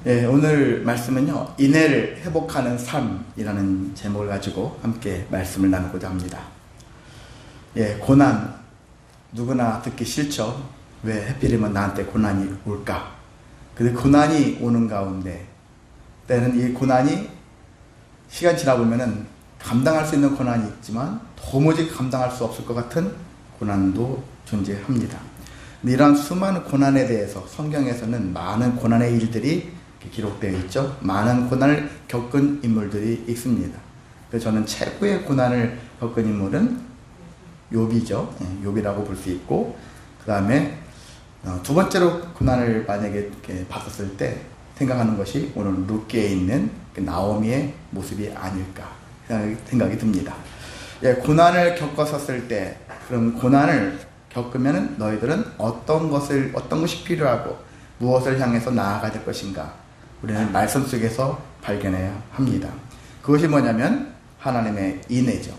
예, 오늘 말씀은요, 인애를 회복하는 삶이라는 제목을 가지고 함께 말씀을 나누고자 합니다. 예, 고난, 누구나 듣기 싫죠. 왜 하필이면 나한테 고난이 올까? 근데 고난이 오는 가운데, 때는 이 고난이 시간 지나보면은 감당할 수 있는 고난이 있지만 도무지 감당할 수 없을 것 같은 고난도 존재합니다. 근데 이러한 수많은 고난에 대해서 성경에서는 많은 고난의 일들이 기록되어 있죠. 많은 고난을 겪은 인물들이 있습니다. 그래서 저는 최고의 고난을 겪은 인물은 욥이죠. 욥이라고 볼 수 있고, 그 다음에 두 번째로 고난을 만약에 이렇게 봤었을 때 생각하는 것이 오늘 룻기에 있는 나오미의 모습이 아닐까 생각이 듭니다. 예, 고난을 겪었었을 때, 그럼 고난을 겪으면 너희들은 어떤 것이 필요하고 무엇을 향해서 나아가야 될 것인가, 우리는 말씀 속에서 발견해야 합니다. 그것이 뭐냐면 하나님의 인애죠.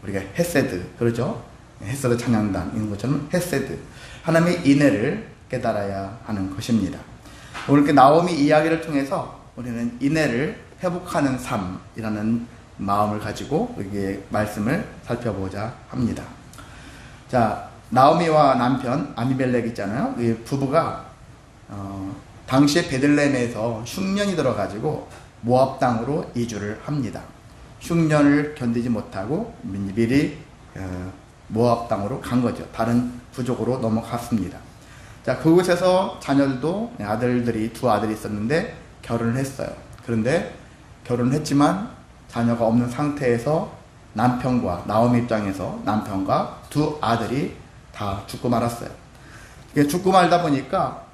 우리가 헤세드, 그러죠? 헤세드 찬양단 이런 것처럼 헤세드, 하나님의 인애를 깨달아야 하는 것입니다. 오늘 나오미 이야기를 통해서 우리는 인애를 회복하는 삶이라는 마음을 가지고 여기에 말씀을 살펴보자 합니다. 자, 나오미와 남편 아미멜렉 있잖아요. 이 부부가 당시에 베들레헴에서 흉년이 들어가지고 모압 땅으로 이주를 합니다. 흉년을 견디지 못하고 미리 모압 땅으로 간 거죠. 다른 부족으로 넘어갔습니다. 자, 그곳에서 자녀들도 아들들이 두 아들이 있었는데 결혼을 했어요. 그런데 결혼을 했지만 자녀가 없는 상태에서 남편과, 나오미 입장에서 남편과 두 아들이 다 죽고 말았어요. 죽고 말다 보니까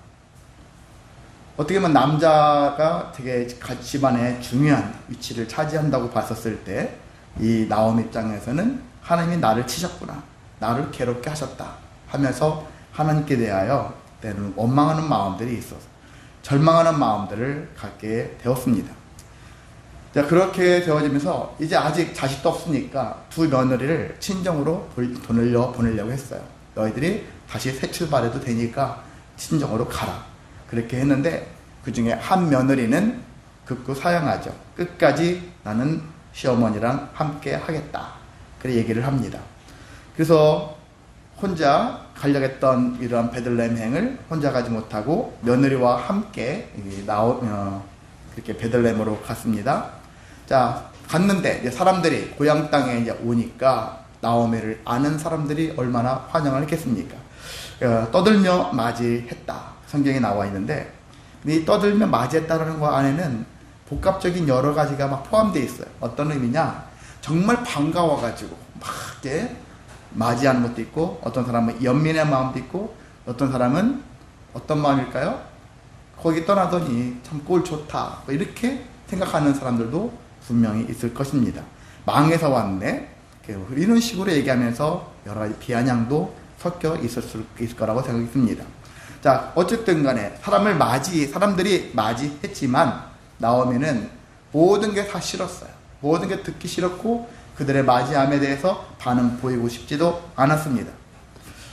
어떻게 보면 남자가 되게 집안에 중요한 위치를 차지한다고 봤었을 때 이 나오미 입장에서는 하나님이 나를 치셨구나, 나를 괴롭게 하셨다 하면서 하나님께 대하여 때는 원망하는 마음들이 있어서 절망하는 마음들을 갖게 되었습니다. 자, 그렇게 되어지면서 이제 아직 자식도 없으니까 두 며느리를 친정으로 보내려고 했어요. 너희들이 다시 새 출발해도 되니까 친정으로 가라. 그렇게 했는데 그 중에 한 며느리는 극구 사양하죠. 끝까지 나는 시어머니랑 함께 하겠다. 그렇게 얘기를 합니다. 그래서 혼자 가려고 했던 이러한 베들레헴행을 혼자 가지 못하고 며느리와 함께 그렇게 베들레헴으로 갔습니다. 자, 갔는데 이제 사람들이 고향 땅에 이제 오니까 나오미를 아는 사람들이 얼마나 환영을 했겠습니까? 떠들며 맞이했다. 성경에 나와 있는데, 이 떠들며 맞이했다라는 거 안에는 복합적인 여러 가지가 막 포함되어 있어요. 어떤 의미냐? 정말 반가워가지고 막 이렇게 맞이하는 것도 있고, 어떤 사람은 연민의 마음도 있고, 어떤 사람은 어떤 마음일까요? 거기 떠나더니 참 꼴 좋다, 이렇게 생각하는 사람들도 분명히 있을 것입니다. 망해서 왔네, 이런 식으로 얘기하면서 여러 가지 비아냥도 섞여 있을 거라고 생각이 듭니다. 자, 어쨌든 간에 사람들이 맞이했지만 나오미는 모든 게 다 싫었어요. 모든 게 듣기 싫었고 그들의 맞이함에 대해서 반응 보이고 싶지도 않았습니다.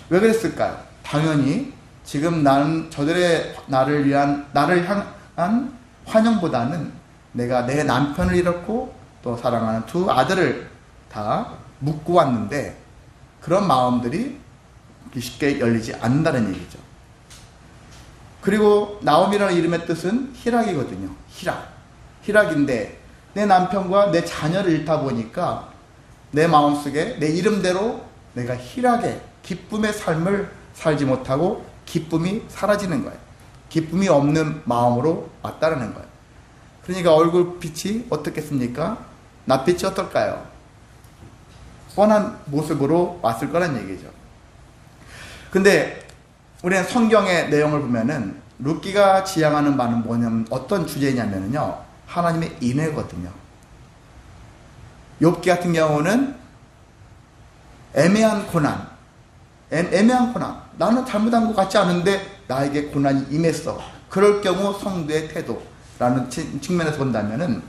왜 그랬을까요? 당연히 지금 저들의 나를 향한 환영보다는 내가 내 남편을 잃었고 또 사랑하는 두 아들을 다 묻고 왔는데 그런 마음들이 쉽게 열리지 않는다는 얘기죠. 그리고 나오미라는 이름의 뜻은 희락이거든요. 희락인데 내 남편과 내 자녀를 잃다 보니까 내 마음속에 내 이름대로 내가 희락의 기쁨의 삶을 살지 못하고 기쁨이 사라지는 거예요. 기쁨이 없는 마음으로 왔다라는 거예요. 그러니까 얼굴빛이 어떻겠습니까? 낯빛이 어떨까요? 뻔한 모습으로 왔을 거란 얘기죠. 근데 우리는 성경의 내용을 보면은 룻기가 지향하는 바는 뭐냐면 어떤 주제냐면요, 하나님의 인애거든요. 욥기 같은 경우는 애매한 고난, 나는 잘못한 것 같지 않은데 나에게 고난이 임했어. 그럴 경우 성도의 태도라는 측면에서 본다면은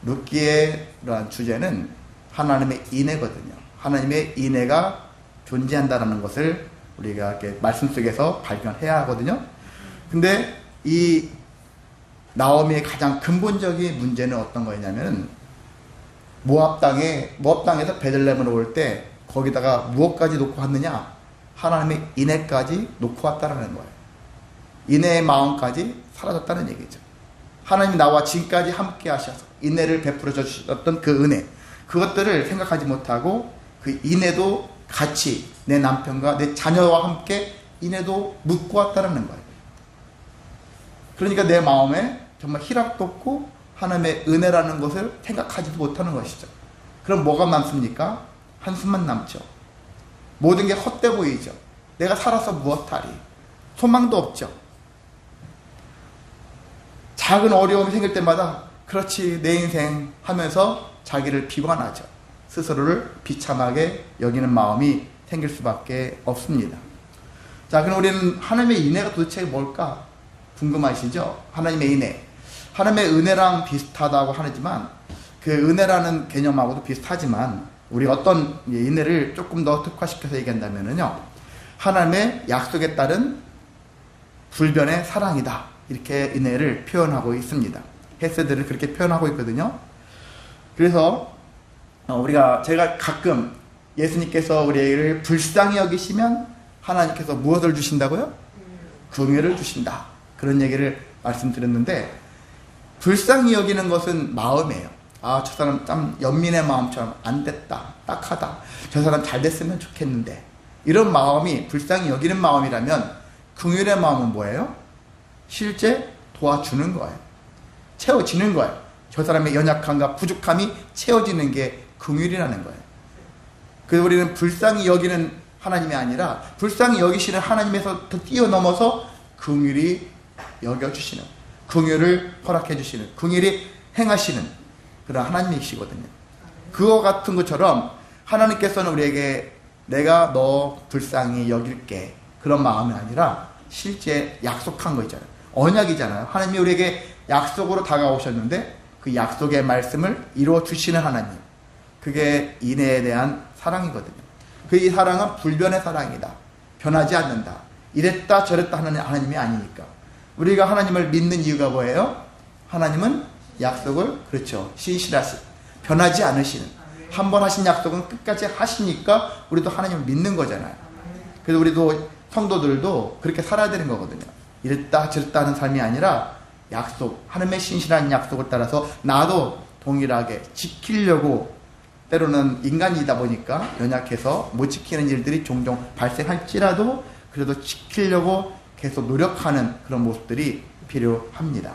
룻기의 그러한 주제는 하나님의 인애거든요. 하나님의 인애가 존재한다는 것을 우리가 이렇게 말씀 속에서 발견해야 하거든요. 근데 이 나오미의 가장 근본적인 문제는 어떤 거였냐면 모압 땅에서 베들레헴으로 올 때 거기다가 무엇까지 놓고 왔느냐? 하나님의 인애까지 놓고 왔다라는 거예요. 인애의 마음까지 사라졌다는 얘기죠. 하나님이 나와 지금까지 함께 하셔서 인애를 베풀어 주셨던 그 은혜, 그것들을 생각하지 못하고 그 인애도 같이 내 남편과 내 자녀와 함께 인애도 묻고 왔다는 거예요. 그러니까 내 마음에 정말 희락도 없고 하나님의 은혜라는 것을 생각하지도 못하는 것이죠. 그럼 뭐가 남습니까? 한숨만 남죠. 모든 게 헛돼 보이죠. 내가 살아서 무엇하리? 소망도 없죠. 작은 어려움이 생길 때마다 그렇지 내 인생 하면서 자기를 비관하죠. 스스로를 비참하게 여기는 마음이 생길 수밖에 없습니다. 자, 그럼 우리는 하나님의 인애가 도대체 뭘까? 궁금하시죠? 하나님의 인애. 하나님의 은혜랑 비슷하다고 하지만 그 은혜라는 개념하고도 비슷하지만 우리 어떤 인애를 조금 더 특화시켜서 얘기한다면요, 하나님의 약속에 따른 불변의 사랑이다, 이렇게 인애를 표현하고 있습니다. 헤세드를 그렇게 표현하고 있거든요. 그래서 제가 가끔 예수님께서 우리를 불쌍히 여기시면 하나님께서 무엇을 주신다고요? 긍휼을 주신다, 그런 얘기를 말씀드렸는데, 불쌍히 여기는 것은 마음이에요. 아, 저 사람 참 연민의 마음처럼 안 됐다, 딱하다, 저 사람 잘 됐으면 좋겠는데, 이런 마음이 불쌍히 여기는 마음이라면, 긍휼의 마음은 뭐예요? 실제 도와주는 거예요. 채워지는 거예요. 저 사람의 연약함과 부족함이 채워지는 게 긍휼이라는 거예요. 그래서 우리는 불쌍히 여기는 하나님이 아니라 불쌍히 여기시는 하나님에서 더 뛰어넘어서 긍휼히 여겨주시는, 긍휼을 허락해 주시는, 긍휼히 행하시는 그런 하나님이시거든요. 그와 같은 것처럼 하나님께서는 우리에게 내가 너 불쌍히 여길게, 그런 마음이 아니라 실제 약속한 거 있잖아요. 언약이잖아요. 하나님이 우리에게 약속으로 다가오셨는데 그 약속의 말씀을 이루어 주시는 하나님, 그게 인애에 대한 사랑이거든요. 그 이 사랑은 불변의 사랑이다, 변하지 않는다, 이랬다 저랬다 하는 하나님이 아니니까. 우리가 하나님을 믿는 이유가 뭐예요? 하나님은 약속을, 그렇죠, 신실하신, 변하지 않으시는, 한 번 하신 약속은 끝까지 하시니까 우리도 하나님을 믿는 거잖아요. 그래서 우리도 성도들도 그렇게 살아야 되는 거거든요. 이랬다 저랬다 하는 삶이 아니라 약속, 하나님의 신실한 약속을 따라서 나도 동일하게 지키려고, 때로는 인간이다 보니까 연약해서 못 지키는 일들이 종종 발생할지라도 그래도 지키려고 계속 노력하는 그런 모습들이 필요합니다.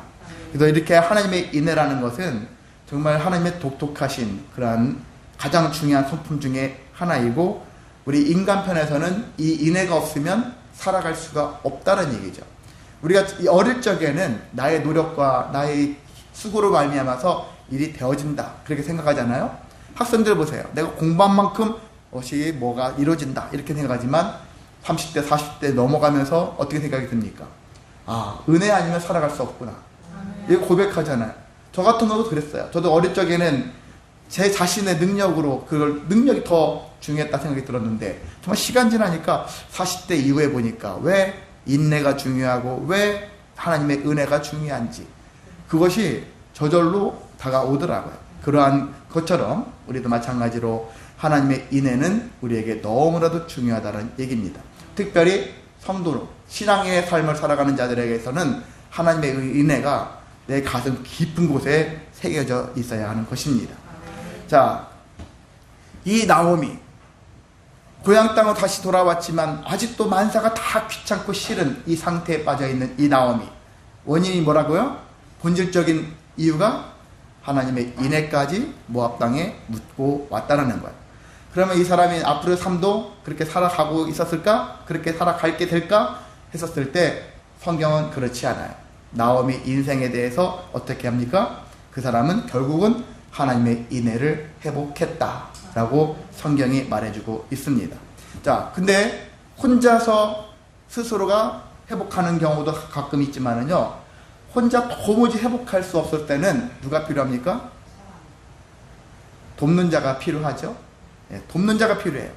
그래서 이렇게 하나님의 인애라는 것은 정말 하나님의 독특하신 그러한 가장 중요한 성품 중에 하나이고, 우리 인간편에서는 이 인애가 없으면 살아갈 수가 없다는 얘기죠. 우리가 어릴 적에는 나의 노력과 나의 수고로 말미암아서 일이 되어진다, 그렇게 생각하잖아요. 학생들 보세요. 내가 공부한 만큼 뭐가 이루어진다, 이렇게 생각하지만 30대 40대 넘어가면서 어떻게 생각이 듭니까? 아, 은혜 아니면 살아갈 수 없구나, 이거 고백하잖아요. 저 같은 것도 그랬어요. 저도 어릴 적에는 제 자신의 능력으로, 능력이 더 중요했다 생각이 들었는데, 정말 시간 지나니까 40대 이후에 보니까 왜 인내가 중요하고 왜 하나님의 은혜가 중요한지, 그것이 저절로 다가오더라고요. 그러한 것처럼 우리도 마찬가지로 하나님의 인애는 우리에게 너무나도 중요하다는 얘기입니다. 특별히 성도로 신앙의 삶을 살아가는 자들에게서는 하나님의 인애가 내 가슴 깊은 곳에 새겨져 있어야 하는 것입니다. 자, 이 나오미, 고향 땅으로 다시 돌아왔지만 아직도 만사가 다 귀찮고 싫은 이 상태에 빠져있는 이 나오미, 원인이 뭐라고요? 본질적인 이유가 하나님의 인애까지 모압 땅에 묻고 왔다는 거예요. 그러면 이 사람이 앞으로의 삶도 그렇게 살아가고 있었을까? 그렇게 살아갈게 될까? 했었을 때 성경은 그렇지 않아요. 나오미 인생에 대해서 어떻게 합니까? 그 사람은 결국은 하나님의 인애를 회복했다라고 성경이 말해주고 있습니다. 자, 근데 혼자서 스스로가 회복하는 경우도 가끔 있지만은요, 혼자 도무지 회복할 수 없을 때는 누가 필요합니까? 돕는 자가 필요하죠. 네, 돕는 자가 필요해요.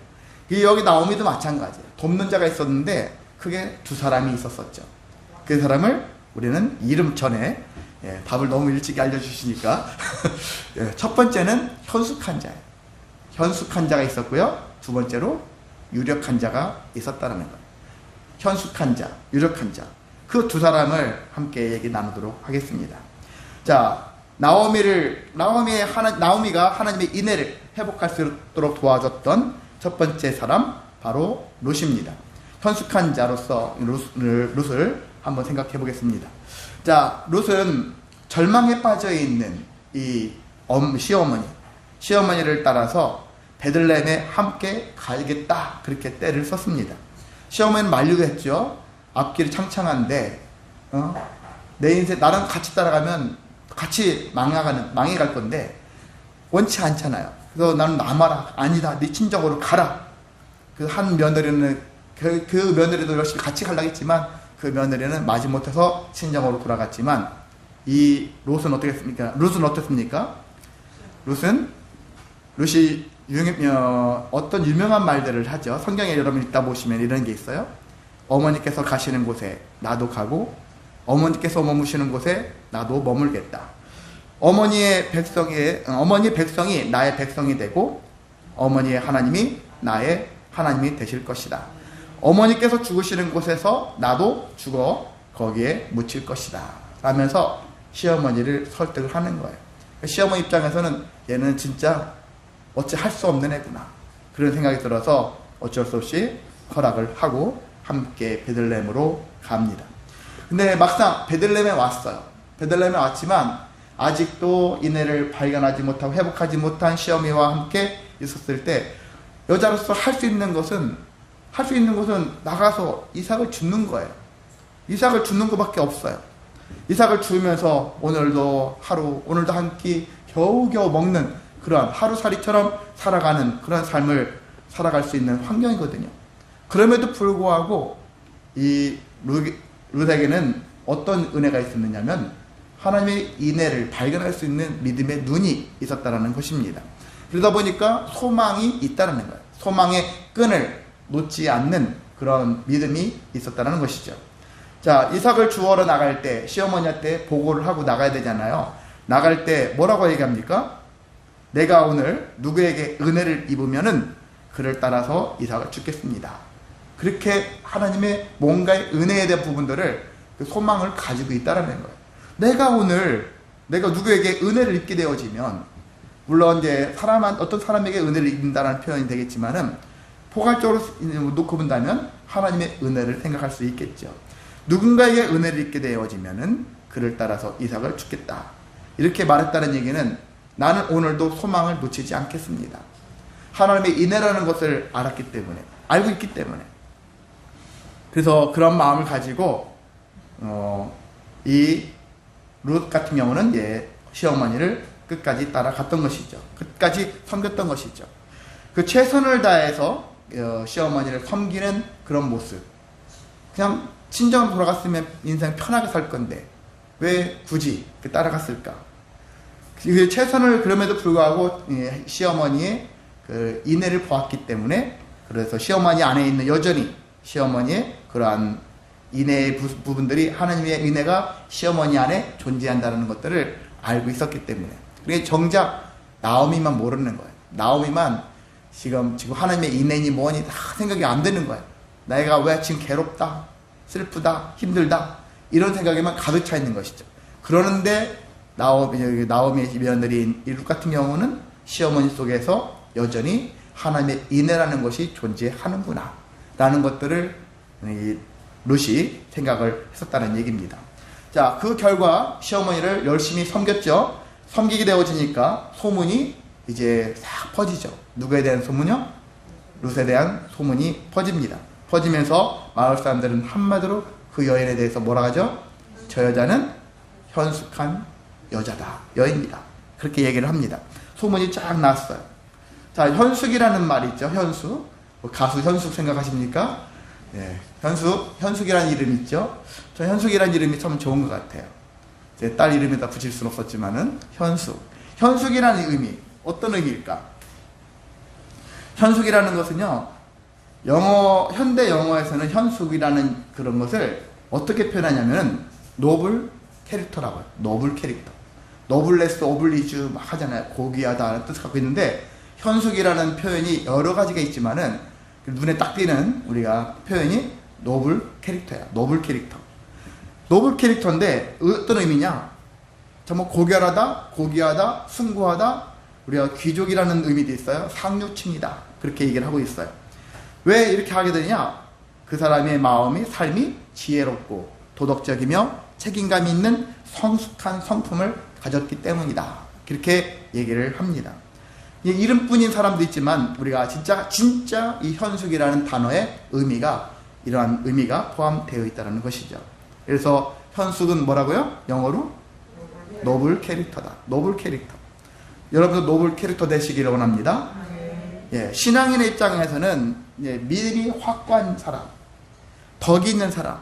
여기 나오미도 마찬가지예요. 돕는 자가 있었는데 그게 두 사람이 있었었죠. 그 사람을 우리는 이름 전에 예, 답을 너무 일찍 알려주시니까. 예, 첫 번째는 현숙한 자예요. 현숙한 자가 있었고요. 두 번째로 유력한 자가 있었다는 거예요. 현숙한 자, 유력한 자. 그 두 사람을 함께 얘기 나누도록 하겠습니다. 자, 나오미가 하나님의 인애를 회복할 수 있도록 도와줬던 첫 번째 사람, 바로 룻입니다. 현숙한 자로서 룻을 한번 생각해 보겠습니다. 자, 룻은 절망에 빠져 있는 이 시어머니를 따라서 베들레헴에 함께 가야겠다, 그렇게 때를 썼습니다. 시어머니는 만류도 했죠. 앞길이 창창한데 내 인생 나랑 같이 따라가면 같이 망해갈 건데 원치 않잖아요. 그래서 나는 남아라, 아니다, 네 친정으로 가라. 그 한 며느리는 그 며느리도 열심히 같이 가려고 했지만 그 며느리는 마지못해서 친정으로 돌아갔지만 이 롯은 어떻겠습니까? 롯이 어떤 유명한 말들을 하죠. 성경에 여러분 읽다 보시면 이런 게 있어요. 어머니께서 가시는 곳에 나도 가고 어머니께서 머무시는 곳에 나도 머물겠다. 어머니의 백성이 나의 백성이 되고 어머니의 하나님이 나의 하나님이 되실 것이다. 어머니께서 죽으시는 곳에서 나도 죽어 거기에 묻힐 것이다 라면서 시어머니를 설득을 하는 거예요. 시어머니 입장에서는 얘는 진짜 어찌 할 수 없는 애구나, 그런 생각이 들어서 어쩔 수 없이 허락을 하고 함께 베들레헴으로 갑니다. 근데 막상 베들레헴에 왔어요. 베들레헴에 왔지만 아직도 인애를 발견하지 못하고 회복하지 못한 시어머니와 함께 있었을 때 여자로서 할 수 있는 것은 나가서 이삭을 줍는 거예요. 이삭을 줍는 것밖에 없어요. 이삭을 주면서 오늘도 한 끼 겨우겨우 먹는 그런 하루살이처럼 살아가는 그런 삶을 살아갈 수 있는 환경이거든요. 그럼에도 불구하고 이 룻에게는 어떤 은혜가 있었느냐면 하나님의 인애를 발견할 수 있는 믿음의 눈이 있었다는 것입니다. 그러다 보니까 소망이 있다는 거예요. 소망의 끈을 놓지 않는 그런 믿음이 있었다는 것이죠. 자, 이삭을 주우러 나갈 때 시어머니한테 보고를 하고 나가야 되잖아요. 나갈 때 뭐라고 얘기합니까? 내가 오늘 누구에게 은혜를 입으면은 그를 따라서 이삭을 주겠습니다. 그렇게 하나님의 뭔가의 은혜에 대한 부분들을 그 소망을 가지고 있다는 거예요. 내가 누구에게 은혜를 입게 되어지면, 물론 이제 어떤 사람에게 은혜를 입는다는 표현이 되겠지만은 포괄적으로 놓고 본다면 하나님의 은혜를 생각할 수 있겠죠. 누군가에게 은혜를 입게 되어지면은 그를 따라서 이삭을 주겠다, 이렇게 말했다는 얘기는 나는 오늘도 소망을 놓치지 않겠습니다. 하나님의 인애라는 것을 알고 있기 때문에. 그래서 그런 마음을 가지고 이 룻 같은 경우는 시어머니를 끝까지 따라갔던 것이죠. 끝까지 섬겼던 것이죠. 그 최선을 다해서 시어머니를 섬기는 그런 모습. 그냥 친정으로 돌아갔으면 인생 편하게 살 건데 왜 굳이 따라갔을까? 그 최선을 그럼에도 불구하고 시어머니의 그 인애를 보았기 때문에, 그래서 시어머니 안에 있는 여전히 시어머니의 그러한 인애의 부분들이, 하나님의 인애가 시어머니 안에 존재한다는 것들을 알고 있었기 때문에. 그게 정작 나오미만 모르는 거예요. 나오미만 지금 하나님의 인애니 뭐니 다 생각이 안 되는 거예요. 내가 왜 지금 괴롭다, 슬프다, 힘들다, 이런 생각에만 가득 차 있는 것이죠. 그러는데 나오미의 며느리인 룻 같은 경우는 시어머니 속에서 여전히 하나님의 인애라는 것이 존재하는구나 라는 것들을 룻이 생각을 했었다는 얘기입니다. 자, 그 결과 시어머니를 열심히 섬겼죠. 섬기게 되어지니까 소문이 이제 싹 퍼지죠. 누구에 대한 소문이요? 룻에 대한 소문이 퍼집니다. 퍼지면서 마을 사람들은 한마디로 그 여인에 대해서 뭐라 하죠? 저 여자는 현숙한 여인이다. 그렇게 얘기를 합니다. 소문이 쫙 났어요. 자, 현숙이라는 말이 있죠. 현숙. 가수 현숙 생각하십니까? 네, 현숙이라는 이름이 있죠. 저 현숙이라는 이름이 참 좋은 것 같아요. 제 딸 이름에다 붙일 수는 없었지만은 현숙이라는 의미, 어떤 의미일까? 현숙이라는 것은요, 현대 영어에서는 현숙이라는 그런 것을 어떻게 표현하냐면 노블, 캐릭터라고 해요. 노블 캐릭터. 노블레스 오블리주 막 하잖아요. 고귀하다는 뜻을 갖고 있는데, 현숙이라는 표현이 여러 가지가 있지만은 눈에 딱 띄는 우리가 표현이 노블 캐릭터야. 노블 캐릭터. 노블 캐릭터인데 어떤 의미냐? 정말 고귀하다, 숭고하다, 우리가 귀족이라는 의미도 있어요. 상류층이다. 그렇게 얘기를 하고 있어요. 왜 이렇게 하게 되냐? 그 사람의 마음이, 삶이 지혜롭고 도덕적이며 책임감이 있는 성숙한 성품을 가졌기 때문이다. 그렇게 얘기를 합니다. 이름뿐인 사람도 있지만 우리가 진짜 이 현숙이라는 단어의 의미가, 이러한 의미가 포함되어 있다는 것이죠. 그래서 현숙은 뭐라고요? 영어로 노블 캐릭터다. 노블 캐릭터. 여러분도 노블 캐릭터 되시기를 원합니다. 예, 신앙인의 입장에서는 미리 확고한 사람, 덕이 있는 사람,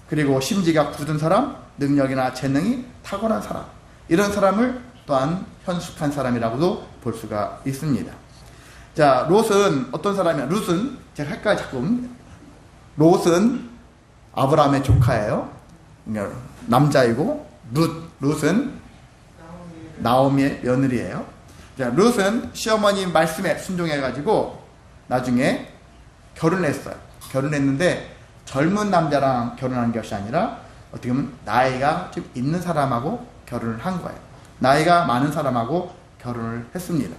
그리고 심지가 굳은 사람, 능력이나 재능이 탁월한 사람, 이런 사람을 또한 현숙한 사람이라고도 볼 수가 있습니다. 자, 롯은 어떤 사람이야? 룻은, 제가 헷갈려 자꾸. 롯은 아브라함의 조카예요. 남자이고, 룻은 나오미의 며느리예요. 자, 룻은 시어머니 말씀에 순종해가지고 나중에 결혼했어요. 결혼했는데 젊은 남자랑 결혼한 것이 아니라 어떻게 보면 나이가 좀 있는 사람하고 결혼을 한 거예요. 나이가 많은 사람하고 결혼을 했습니다.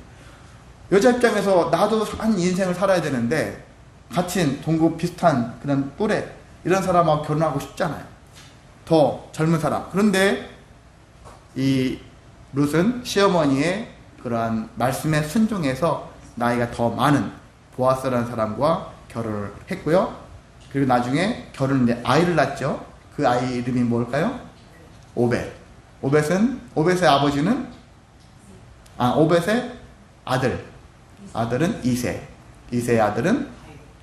여자 입장에서 나도 한 인생을 살아야 되는데 같은 동급 비슷한 그런 또래 이런 사람하고 결혼하고 싶잖아요. 더 젊은 사람. 그런데 이 룻은 시어머니의 그러한 말씀에 순종해서 나이가 더 많은 보아스라는 사람과 결혼을 했고요. 그리고 나중에 결혼인데 아이를 낳았죠. 그 아이 이름이 뭘까요? 오벳. 오벳의 아버지는 오벳의 아들은 이세. 이세의 아들은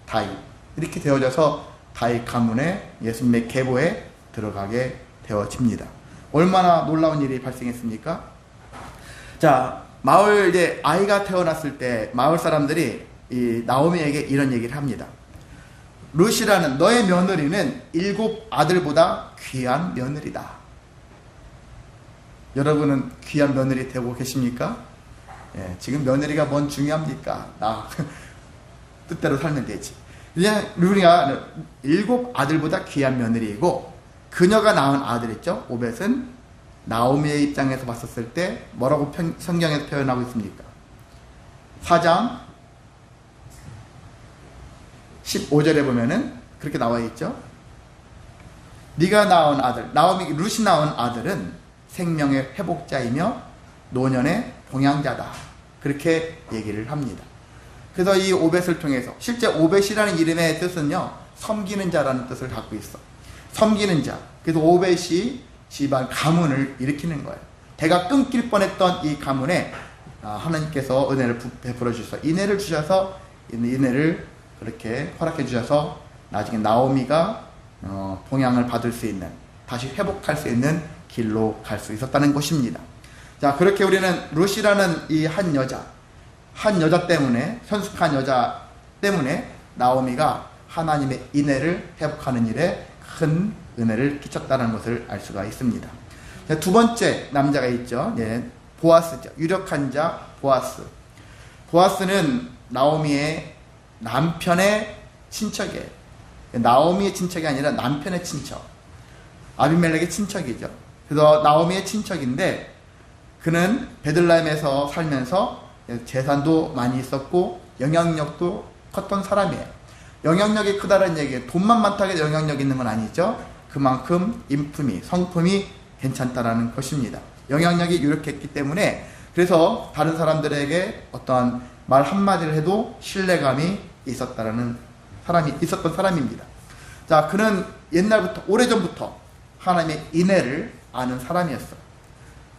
다윗. 이렇게 되어져서 다윗 가문의 예수님의 계보에 들어가게 되어집니다. 얼마나 놀라운 일이 발생했습니까? 자, 마을 이제 아이가 태어났을 때 마을 사람들이 이 나오미에게 이런 얘기를 합니다. 룻이라는 너의 며느리는 7 아들보다 귀한 며느리다. 여러분은 귀한 며느리 되고 계십니까? 예, 지금 며느리가 뭔 중요합니까? 나 뜻대로 살면 되지. 그냥 룻이가 7 아들보다 귀한 며느리이고 그녀가 낳은 아들 있죠? 오벳은 나오미의 입장에서 봤었을 때 뭐라고 성경에서 표현하고 있습니까? 4장 15절에 보면은 그렇게 나와 있죠. 네가 낳은 아들, 룻이 낳은 아들은 생명의 회복자이며 노년의 동양자다. 그렇게 얘기를 합니다. 그래서 이 오벳을 통해서 실제 오벳이라는 이름의 뜻은요, 섬기는 자라는 뜻을 갖고 있어. 섬기는 자. 그래서 오벳이 집안 가문을 일으키는 거예요. 대가 끊길 뻔했던 이 가문에 하나님께서 은혜를 베풀어 주셔서 인애를 주셔서 인애를 그렇게 허락해 주셔서 나중에 나오미가 동양을 받을 수 있는, 다시 회복할 수 있는 길로 갈 수 있었다는 것입니다. 자, 그렇게 우리는 룻이라는 이 한 여자 때문에, 현숙한 여자 때문에 나오미가 하나님의 인애를 회복하는 일에 큰 은혜를 끼쳤다는 것을 알 수가 있습니다. 자, 두 번째 남자가 있죠. 예, 보아스죠. 유력한 자 보아스. 보아스는 나오미의 남편의 친척이에요. 나오미의 친척이 아니라 남편의 친척. 아비멜렉의 친척이죠. 그래서 나오미의 친척인데 그는 베들레헴에서 살면서 재산도 많이 있었고 영향력도 컸던 사람이에요. 영향력이 크다는 얘기예요. 돈만 많다고 해서 영향력 있는 건 아니죠. 그만큼 인품이, 성품이 괜찮다라는 것입니다. 영향력이 유력했기 때문에 그래서 다른 사람들에게 어떠한 말 한마디를 해도 신뢰감이 있었던 사람입니다. 자, 그는 옛날부터, 오래전부터 하나님의 인애를 아는 사람이었어요.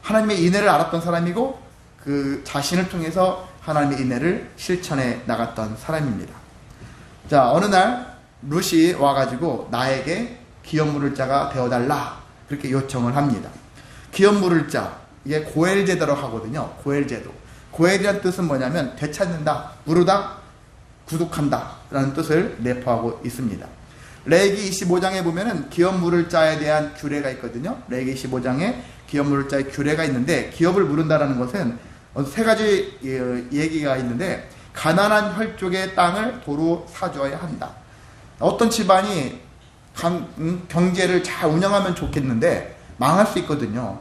하나님의 인애를 알았던 사람이고 그 자신을 통해서 하나님의 인애를 실천해 나갔던 사람입니다. 자, 어느 날 룻이 와가지고 나에게 기업 물을 자가 되어달라 그렇게 요청을 합니다. 기업 물을 자, 이게 고엘 제도로 하거든요. 고엘 제도. 고엘이라는 뜻은 뭐냐면 되찾는다, 부르다, 구속한다 라는 뜻을 내포하고 있습니다. 레위기 25장에 보면은 기업 물을 자에 대한 규례가 있거든요. 레위기 25장에 기업 물을 자의 규례가 있는데, 기업을 물은다라는 것은 세 가지 얘기가 있는데, 가난한 혈족의 땅을 도로 사주어야 한다. 어떤 집안이 경제를 잘 운영하면 좋겠는데 망할 수 있거든요.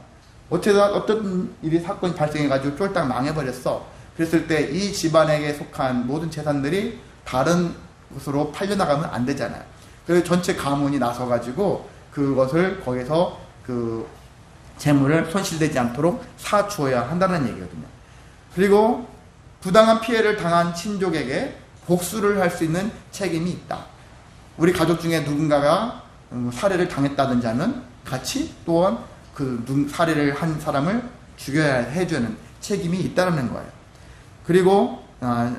어떤 일이 사건이 발생해가지고 쫄딱 망해버렸어. 그랬을 때 이 집안에게 속한 모든 재산들이 다른 곳으로 팔려나가면 안 되잖아요. 그래서 전체 가문이 나서가지고 그것을 거기서 그 재물을 손실되지 않도록 사주어야 한다는 얘기거든요. 그리고 부당한 피해를 당한 친족에게 복수를 할 수 있는 책임이 있다. 우리 가족 중에 누군가가 살해를 당했다든지 하면 같이 또한 그 살해를 한 사람을 죽여야 해주는 책임이 있다는 거예요. 그리고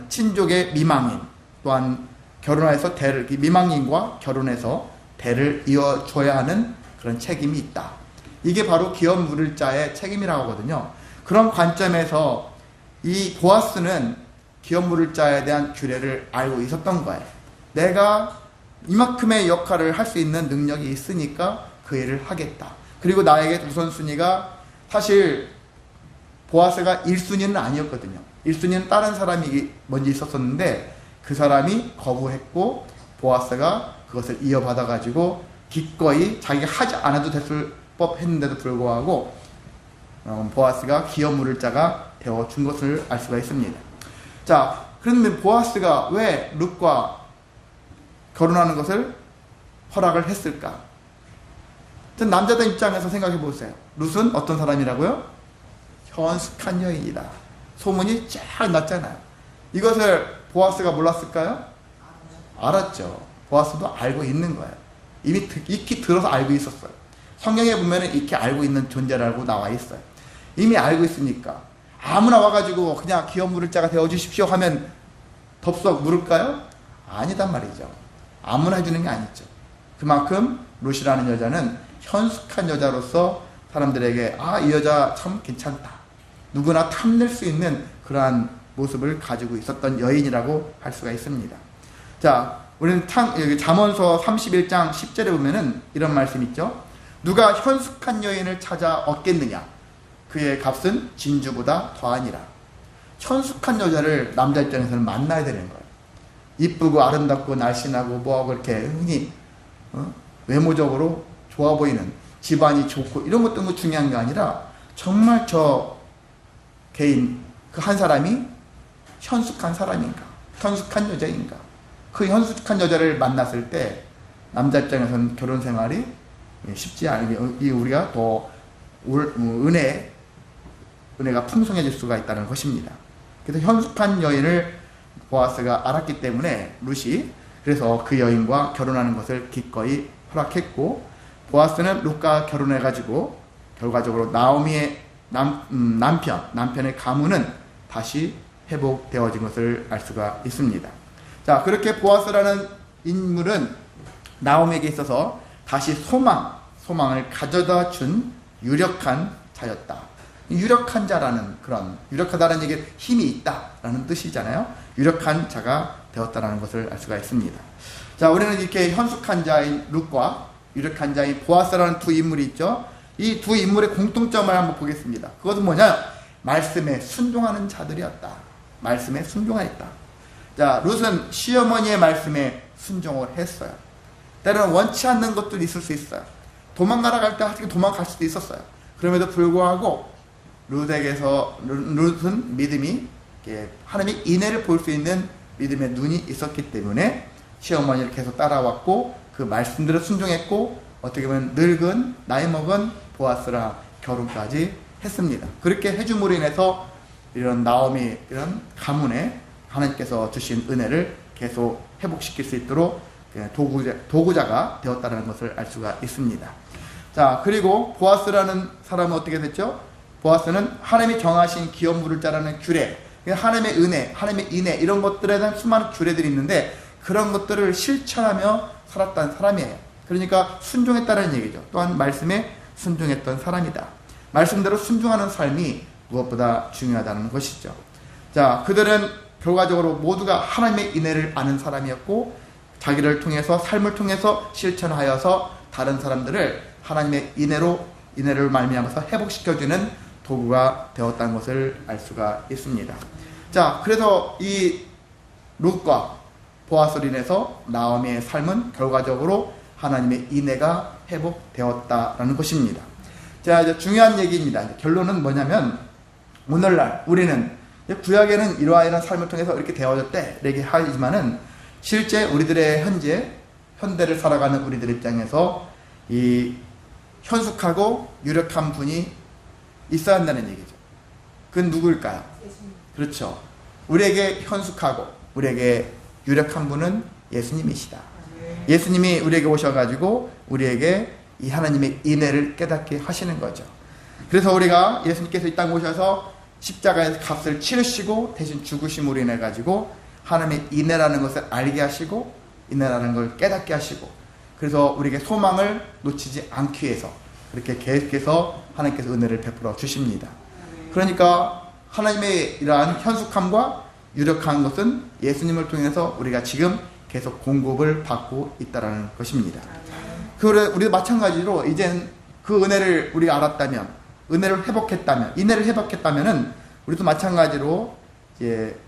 친족의 미망인, 또한 결혼해서 미망인과 결혼해서 대를 이어줘야 하는 그런 책임이 있다. 이게 바로 기업 물을 자의 책임이라고 하거든요. 그런 관점에서 이 보아스는 기업 물을 자에 대한 규례를 알고 있었던 거예요. 내가 이만큼의 역할을 할 수 있는 능력이 있으니까 그 일을 하겠다. 그리고 나에게 우선순위가, 사실 보아스가 1순위는 아니었거든요. 1순위는 다른 사람이 먼저 있었었는데 그 사람이 거부했고, 보아스가 그것을 이어받아 가지고 기꺼이 자기가 하지 않아도 됐을 법했는데도 불구하고 보아스가 기업 물을 자가 되어준 것을 알 수가 있습니다. 자, 그런데 보아스가 왜 룻과 결혼하는 것을 허락을 했을까? 남자들 입장에서 생각해 보세요. 룻은 어떤 사람이라고요? 현숙한 여인이다. 소문이 쫙 났잖아요. 이것을 보아스가 몰랐을까요? 알았죠. 보아스도 알고 있는 거예요. 이미 익히 들어서 알고 있었어요. 성경에 보면 익히 알고 있는 존재라고 나와 있어요. 이미 알고 있으니까 아무나 와가지고 그냥 기업 물을 자가 되어주십시오 하면 덥석 물을까요? 아니단 말이죠. 아무나 해주는 게 아니죠. 그만큼 룻이라는 여자는 현숙한 여자로서 사람들에게 이 여자 참 괜찮다, 누구나 탐낼 수 있는 그러한 모습을 가지고 있었던 여인이라고 할 수가 있습니다. 자, 우리는 여기 잠언서 31장 10절에 보면은 이런 말씀 있죠. 누가 현숙한 여인을 찾아 얻겠느냐? 그의 값은 진주보다 더하니라. 현숙한 여자를 남자 입장에서는 만나야 되는 거예요. 이쁘고 아름답고 날씬하고 뭐하고 이렇게 흔히 외모적으로 좋아 보이는, 집안이 좋고 이런 것도 뭐 중요한 게 아니라 정말 저 개인 그 한 사람이 현숙한 사람인가, 현숙한 여자인가. 그 현숙한 여자를 만났을 때 남자 입장에서는 결혼 생활이 쉽지 않게, 우리가 더 은혜가 풍성해질 수가 있다는 것입니다. 그래서 현숙한 여인을 보아스가 알았기 때문에 룻이 그래서 그 여인과 결혼하는 것을 기꺼이 허락했고, 보아스는 룻과 결혼해가지고 결과적으로 나오미의 남편의 가문은 다시 회복되어진 것을 알 수가 있습니다. 자, 그렇게 보아스라는 인물은 나오미에게 있어서 다시 소망을 가져다 준 유력한 자였다. 유력한 자라는 그런, 유력하다는 얘기는 힘이 있다라는 뜻이잖아요. 유력한 자가 되었다라는 것을 알 수가 있습니다. 자, 우리는 이렇게 현숙한 자인 룻과 유력한 자인 보아스라는 두 인물이 있죠. 이 두 인물의 공통점을 한번 보겠습니다. 그것은 뭐냐? 말씀에 순종하는 자들이었다. 말씀에 순종하였다. 자, 룻은 시어머니의 말씀에 순종을 했어요. 때로는 원치 않는 것들이 있을 수 있어요. 도망가라 갈 때 어떻게 도망갈 수도 있었어요. 그럼에도 불구하고 룻은 믿음이, 하나님의 인애를 볼 수 있는 믿음의 눈이 있었기 때문에 시어머니를 계속 따라왔고 그 말씀대로 순종했고, 어떻게 보면 늙은 나이 먹은 보아스랑 결혼까지 했습니다. 그렇게 해줌으로 인해서 이런 나오미, 이런 가문에 하나님께서 주신 은혜를 계속 회복시킬 수 있도록 도구자가 되었다는 것을 알 수가 있습니다. 자, 그리고 보아스라는 사람은 어떻게 됐죠? 보아스는 하나님이 정하신 기업 물을 자라는 규례, 하나님의 은혜, 하나님의 인애, 이런 것들에 대한 수많은 규례들이 있는데 그런 것들을 실천하며 살았던 사람이에요. 그러니까 순종했다는 얘기죠. 또한 말씀에 순종했던 사람이다. 말씀대로 순종하는 삶이 무엇보다 중요하다는 것이죠. 자, 그들은 결과적으로 모두가 하나님의 인애를 아는 사람이었고, 자기를 통해서 삶을 통해서 실천하여서 다른 사람들을 하나님의 인애를 말미암아서 회복시켜주는 도구가 되었다는 것을 알 수가 있습니다. 자, 그래서 이 룻과 보아스로 인해서 나오미의 삶은 결과적으로 하나님의 인애가 회복되었다라는 것입니다. 자, 이제 중요한 얘기입니다. 결론은 뭐냐면 오늘날 우리는 구약에는 이러한 삶을 통해서 이렇게 되어졌대 이렇게 하지만은 실제 우리들의 현대를 살아가는 우리들 입장에서 이 현숙하고 유력한 분이 있어야 한다는 얘기죠. 그건 누구일까요? 그렇죠. 우리에게 현숙하고 우리에게 유력한 분은 예수님이시다. 예수님이 우리에게 오셔가지고 우리에게 이 하나님의 인애를 깨닫게 하시는 거죠. 그래서 우리가 예수님께서 이 땅에 오셔서 십자가에서 값을 치르시고 대신 죽으심으로 인해 가지고 하나님의 인애라는 것을 알게 하시고 인애라는 걸 깨닫게 하시고 그래서 우리에게 소망을 놓치지 않기 위해서 그렇게 계속해서 하나님께서 은혜를 베풀어 주십니다. 그러니까 하나님의 이러한 현숙함과 유력한 것은 예수님을 통해서 우리가 지금 계속 공급을 받고 있다는 것입니다. 우리도 마찬가지로 이젠 그 은혜를 우리가 알았다면, 은혜를 회복했다면, 인애를 회복했다면은 우리도 마찬가지로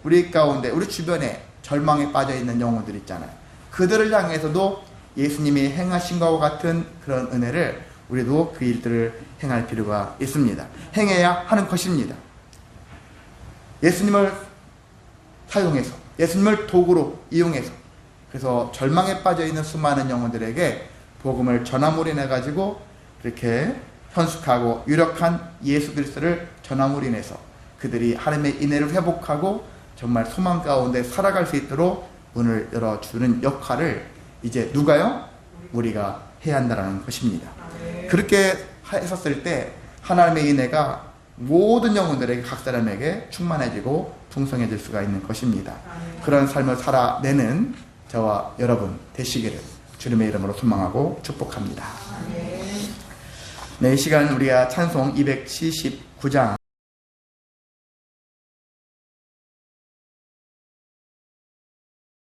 우리 가운데, 우리 주변에 절망에 빠져 있는 영혼들 있잖아요. 그들을 향해서도 예수님이 행하신 것과 같은 그런 은혜를 우리도 그 일들을 행할 필요가 있습니다. 행해야 하는 것입니다. 예수님을 사용해서, 예수님을 도구로 이용해서, 그래서 절망에 빠져 있는 수많은 영혼들에게 복음을 전함으로 인해 가지고 이렇게 현숙하고 유력한 예수 그리스도를 전함으로 인해서 그들이 하나님의 인애를 회복하고 정말 소망 가운데 살아갈 수 있도록 문을 열어주는 역할을 이제 누가요? 우리가 해야 한다는 것입니다. 그렇게 했었을 때 하나님의 인애가 모든 영혼들에게 각 사람에게 충만해지고 풍성해질 수가 있는 것입니다. 그런 삶을 살아내는 저와 여러분 되시기를 주님의 이름으로 소망하고 축복합니다. 네, 이 시간 우리가 찬송 279장